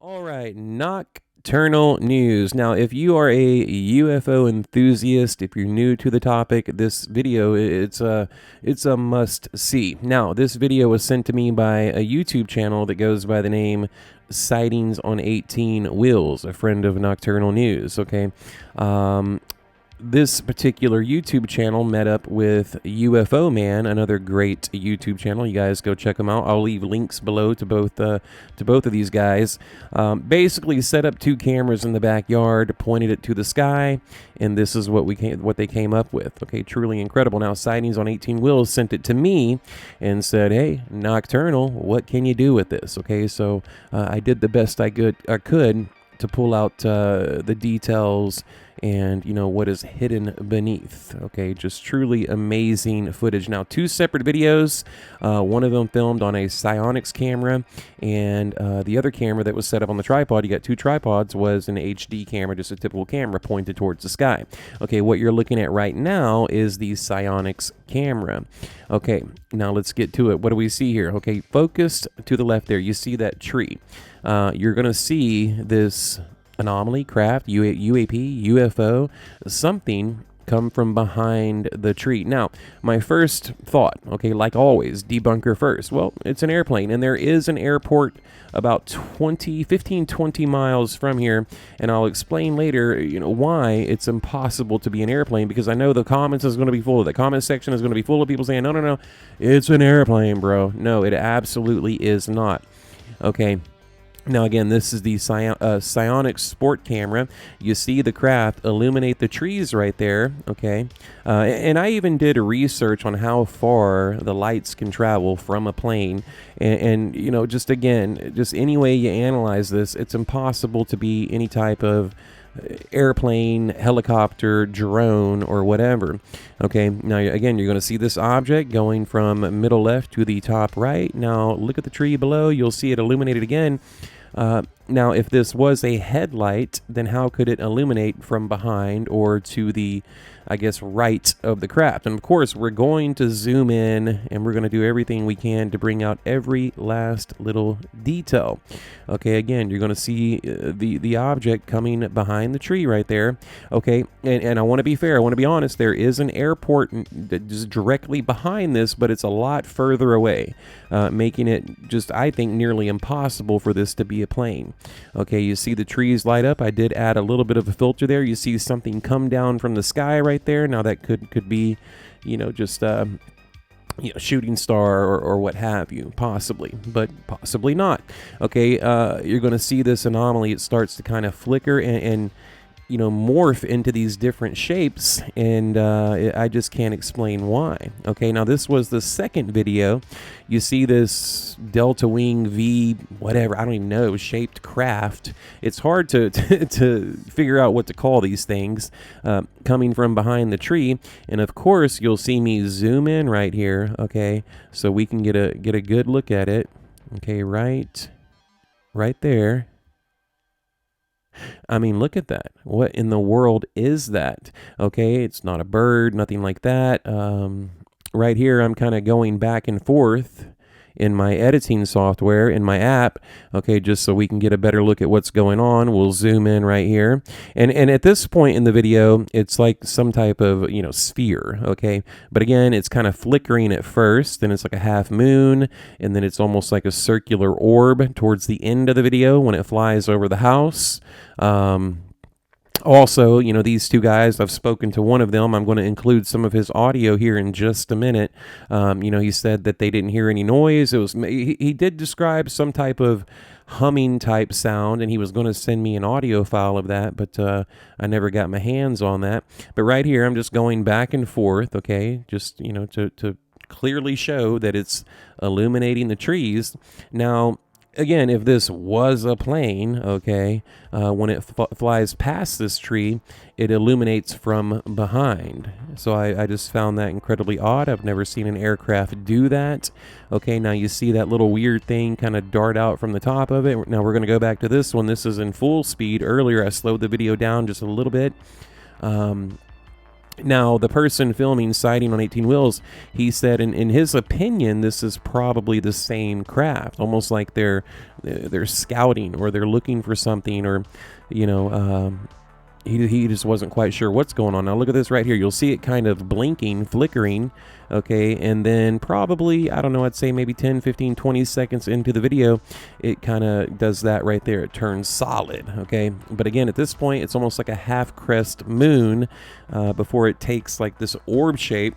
All right, Nocturnal News. Now, if you are a UFO enthusiast, if you're new to the topic, this video it's a must see. Now, this video was sent to me by a YouTube channel that goes by the name Sightings on 18 Wheels, a friend of Nocturnal News. Okay, this particular YouTube channel met up with UFO Man, another great YouTube channel. You guys go check them out. I'll leave links below to both of these guys. Basically, set up two cameras in the backyard, pointed it to the sky, and this is what they came up with. Okay, truly incredible. Now, Sightings on 18 Wheels sent it to me and said, "Hey, Nocturnal, what can you do with this?" Okay, so I did the best I could to pull out the details and what is hidden beneath. Okay, just truly amazing footage. Now, two separate videos, one of them filmed on a SIONYX camera, and the other camera that was set up on the tripod, you got two tripods, was an HD camera, just a typical camera pointed towards the sky. Okay, what you're looking at right now is the SIONYX camera. Okay, now let's get to it. What do we see here? Okay, focused to the left there, you see that tree. You're gonna see this anomaly, craft, UAP, UFO, something come from behind the tree. Now, my first thought, okay, like always, debunker first. Well, it's an airplane, and there is an airport about 15-20 miles from here, and I'll explain later, why it's impossible to be an airplane, because I know the comments is going to be full of the comment section is going to be full of people saying, no, it's an airplane, bro. No, it absolutely is not. Okay. Now, again, this is the SIONYX sport camera. You see the craft illuminate the trees right there, okay? And I even did research on how far the lights can travel from a plane. And just any way you analyze this, it's impossible to be any type of airplane, helicopter, drone, or whatever. Okay, now again, you're going to see this object going from middle left to the top right. Now look at the tree below, you'll see it illuminated again. Now, if this was a headlight, then how could it illuminate from behind or to the, I guess, right of the craft? And of course, we're going to zoom in and we're going to do everything we can to bring out every last little detail. Okay, again, you're going to see the object coming behind the tree right there. Okay, and I want to be fair, I want to be honest, there is an airport that is directly behind this, but it's a lot further away, making it just, I think, nearly impossible for this to be a plane. Okay, you see the trees light up. I did add a little bit of a filter there. You see something come down from the sky right there. Now that could be, just shooting star or what have you, possibly, but possibly not. Okay, you're going to see this anomaly. It starts to kind of flicker and morph into these different shapes, and I just can't explain why. Okay, now this was the second video. You see this Delta Wing V, whatever, I don't even know, shaped craft. It's hard to figure out what to call these things, coming from behind the tree. And of course, you'll see me zoom in right here, okay, so we can get a good look at it. Okay, right there. I mean, look at that. What in the world is that? Okay, it's not a bird, nothing like that. Right here, I'm kind of going back and forth in my editing software, in my app, okay, just so we can get a better look at what's going on. We'll zoom in right here. And at this point in the video, it's like some type of, sphere, okay? But again, it's kind of flickering at first, then it's like a half moon, and then it's almost like a circular orb towards the end of the video when it flies over the house. Also, these two guys, I've spoken to one of them. I'm going to include some of his audio here in just a minute. He said that they didn't hear any noise. He did describe some type of humming type sound, and he was going to send me an audio file of that, but I never got my hands on that. But right here, I'm just going back and forth, okay, just, to clearly show that it's illuminating the trees. Now, again, if this was a plane, okay, when it flies past this tree, it illuminates from behind. So I just found that incredibly odd. I've never seen an aircraft do that. Okay, now you see that little weird thing kind of dart out from the top of it. Now we're going to go back to this one. This is in full speed. Earlier, I slowed the video down just a little bit. Now, the person filming Sighting on 18 Wheels, he said, in his opinion, this is probably the same craft, almost like they're scouting or they're looking for something, or you know, he just wasn't quite sure what's going on. Now look at this right here. You'll see it kind of blinking, flickering, okay, and then probably, I don't know, I'd say maybe 10, 15, 20 seconds into the video, it kind of does that right there. It turns solid, okay? But again, at this point, it's almost like a half crest moon before it takes like this orb shape,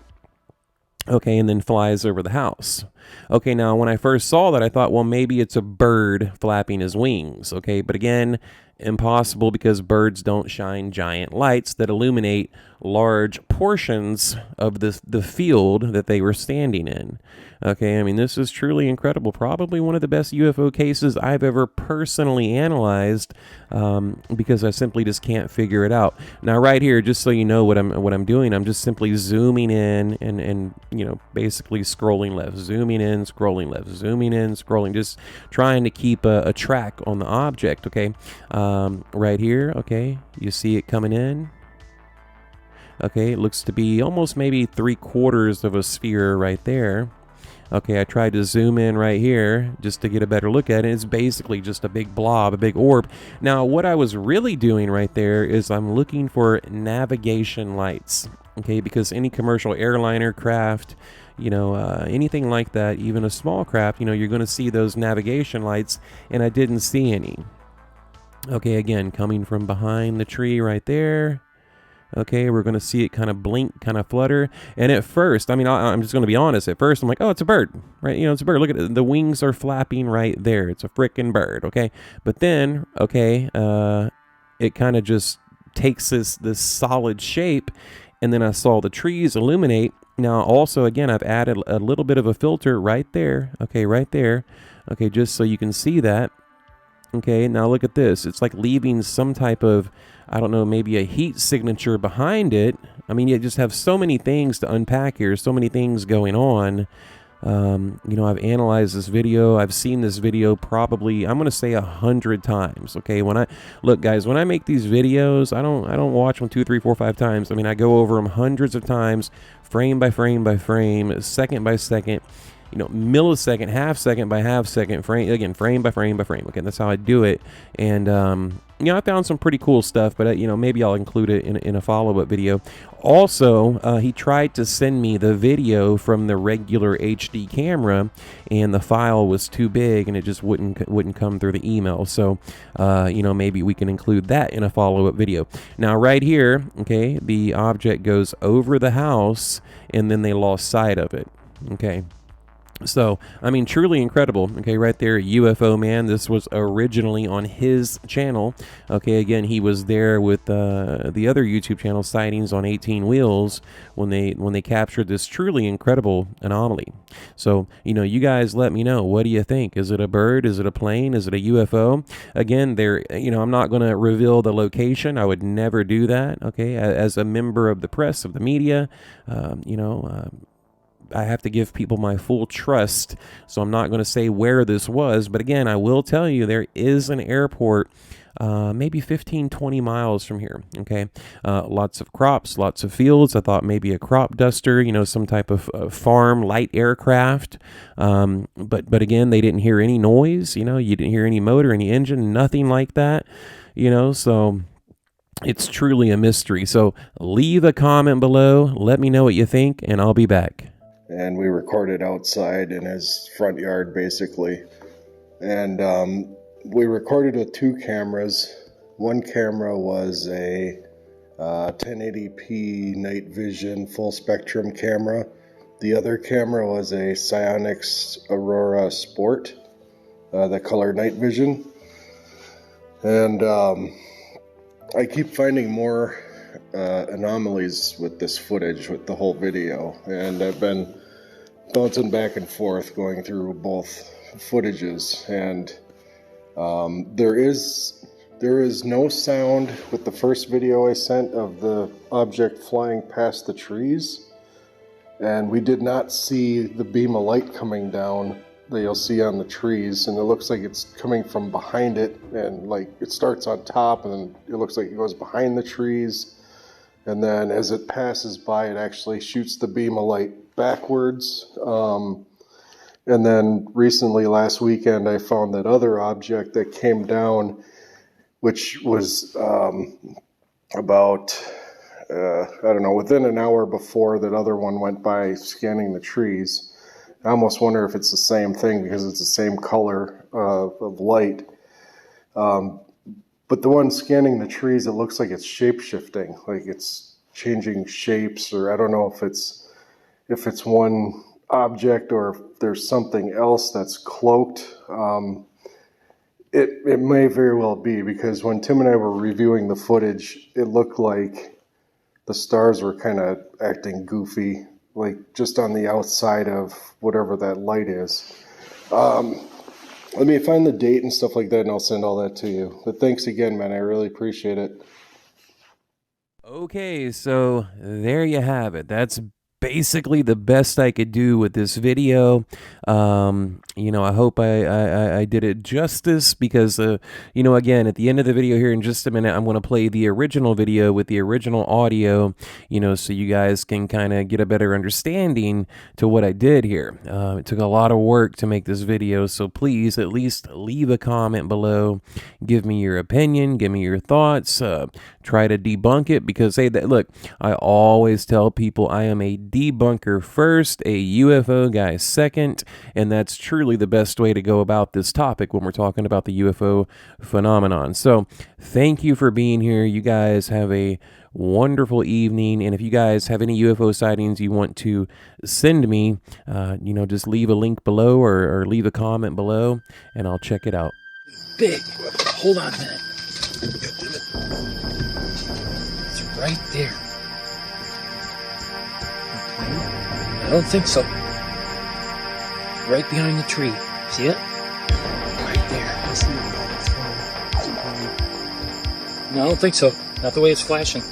okay, and then flies over the house. Okay, now when I first saw that, I thought, well, maybe it's a bird flapping his wings, okay? But again, impossible, because birds don't shine giant lights that illuminate large portions of the field that they were standing in. Okay, I mean, this is truly incredible. Probably one of the best UFO cases I've ever personally analyzed, because I simply just can't figure it out. Now, right here, just so you know what I'm doing, I'm just simply zooming in and you know, basically scrolling left, zooming in, scrolling left, zooming in, scrolling, just trying to keep a track on the object. Okay, right here. Okay, you see it coming in. Okay, it looks to be almost maybe 3/4 of a sphere right there. Okay, I tried to zoom in right here just to get a better look at it. It's basically just a big blob, a big orb. Now, what I was really doing right there is I'm looking for navigation lights, okay, because any commercial airliner craft, you know, anything like that, even a small craft, you know, you're going to see those navigation lights, and I didn't see any. Okay, again, coming from behind the tree right there. Okay, we're going to see it kind of blink, kind of flutter. And at first, I mean, I'm just going to be honest. At first, I'm like, oh, it's a bird, right? You know, it's a bird. Look at it. The wings are flapping right there. It's a freaking bird, okay? But then, okay, it kind of just takes this solid shape, and then I saw the trees illuminate. Now, also, again, I've added a little bit of a filter right there, okay, right there, okay, just so you can see that. Okay, now look at this. It's like leaving some type of, I don't know, maybe a heat signature behind it. I mean, you just have so many things to unpack here, so many things going on. You know, I've analyzed this video. I've seen this video probably, I'm going to say 100 times. Okay, look, guys, when I make these videos, I don't watch them 2, 3, 4, 5 times. I mean, I go over them hundreds of times, frame by frame by frame, second by second. You know, millisecond, half second by half second, frame by frame by frame. Okay, that's how I do it. And you know, I found some pretty cool stuff, but you know, maybe I'll include it in a follow-up video. Also, he tried to send me the video from the regular HD camera, and the file was too big, and it just wouldn't come through the email. So, you know, maybe we can include that in a follow-up video. Now, right here, okay, the object goes over the house, and then they lost sight of it. Okay. So, I mean, truly incredible. Okay, right there, UFO Man. This was originally on his channel. Okay, again, he was there with the other YouTube channel, Sightings on 18 Wheels, when they captured this truly incredible anomaly. So, you know, you guys let me know. What do you think? Is it a bird? Is it a plane? Is it a UFO? Again, you know, I'm not going to reveal the location. I would never do that. Okay, as a member of the press, of the media, you know. I have to give people my full trust, so I'm not going to say where this was. But again, I will tell you there is an airport maybe 15, 20 miles from here. Okay, lots of crops, lots of fields. I thought maybe a crop duster, you know, some type of farm light aircraft. But again, they didn't hear any noise. You know, you didn't hear any motor, any engine, nothing like that. You know, so it's truly a mystery. So leave a comment below. Let me know what you think, and I'll be back. And we recorded outside in his front yard, basically. And we recorded with 2 cameras. One camera was a 1080p night vision full spectrum camera. The other camera was a SIONYX Aurora Sport, the color night vision. And I keep finding more anomalies with this footage, with the whole video, and I've been bouncing back and forth going through both footages, and there is no sound with the first video I sent of the object flying past the trees, and we did not see the beam of light coming down that you'll see on the trees, and it looks like it's coming from behind it, and like it starts on top and then it looks like it goes behind the trees. and then as it passes by, it actually shoots the beam of light backwards. And then recently, last weekend, I found that other object that came down, which was about, I don't know, within an hour before that other one went by scanning the trees. I almost wonder if it's the same thing because it's the same color of light. But the one scanning the trees, it looks like it's shape-shifting, like it's changing shapes, or I don't know if it's one object or if there's something else that's cloaked. It may very well be, because when Tim and I were reviewing the footage, it looked like the stars were kind of acting goofy, like just on the outside of whatever that light is. Let me find the date and stuff like that, and I'll send all that to you. But thanks again, man. I really appreciate it. Okay, so there you have it. That's basically the best I could do with this video. I hope I did it justice, because again, at the end of the video here in just a minute, I'm going to play the original video with the original audio, so you guys can kind of get a better understanding to what I did here. It took a lot of work to make this video, so please at least leave a comment below, give me your opinion, give me your thoughts, try to debunk it, because look, I always tell people I am a debunker first, a UFO guy second, and that's truly the best way to go about this topic when we're talking about the UFO phenomenon. So thank you for being here. You guys have a wonderful evening, and if you guys have any UFO sightings you want to send me, just leave a link below or leave a comment below, and I'll check it out. Big. Hold on a minute. It's right there. I don't think so. Right behind the tree. See it? Right there. I see it. No, I don't think so. Not the way it's flashing.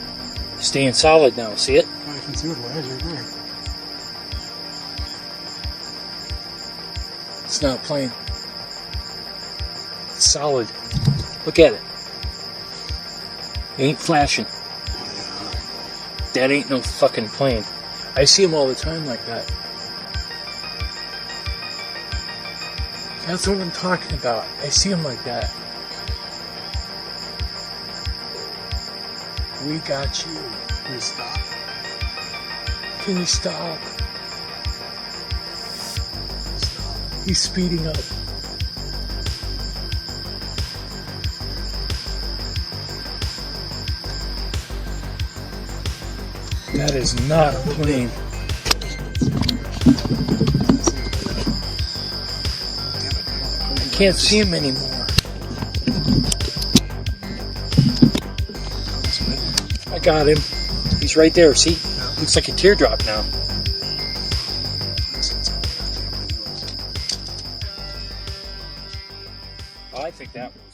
Staying solid now. See it? I can see it right there. It's not playing. It's solid. Look at it. It ain't flashing. That ain't no fucking plane. I see them all the time like that. That's what I'm talking about. I see them like that. We got you. Can you stop? Can you stop? He's speeding up. That is not a plane. I can't see him anymore. I got him. He's right there, see? Looks like a teardrop now. I think that was